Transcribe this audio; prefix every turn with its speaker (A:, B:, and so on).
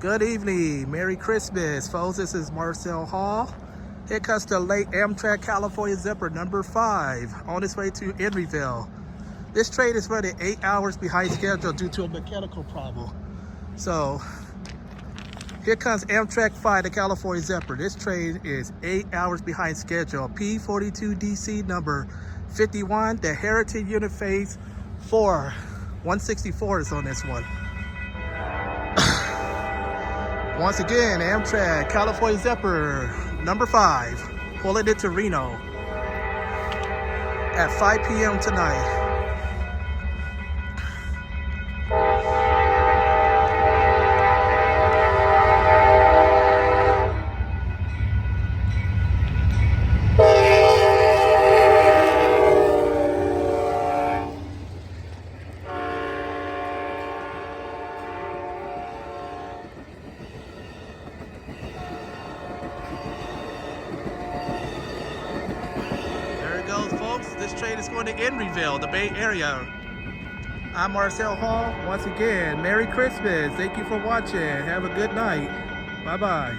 A: Good evening, Merry Christmas, folks. This is Marcel Hall. Here comes the late Amtrak California Zephyr number 5 on its way to Emeryville. This train is running 8 hours behind schedule due to a mechanical problem. So here comes Amtrak 5, the California Zephyr. This train is 8 hours behind schedule. P42DC number 51, the Heritage Unit Phase 4. 164 is on this one. Once again, Amtrak California Zephyr number 5, pulling into Reno at 5 p.m. tonight. Folks, this train is going to Emeryville, the Bay Area. I'm Marcel Hall. Once again, Merry Christmas. Thank you for watching. Have a good night. Bye-bye.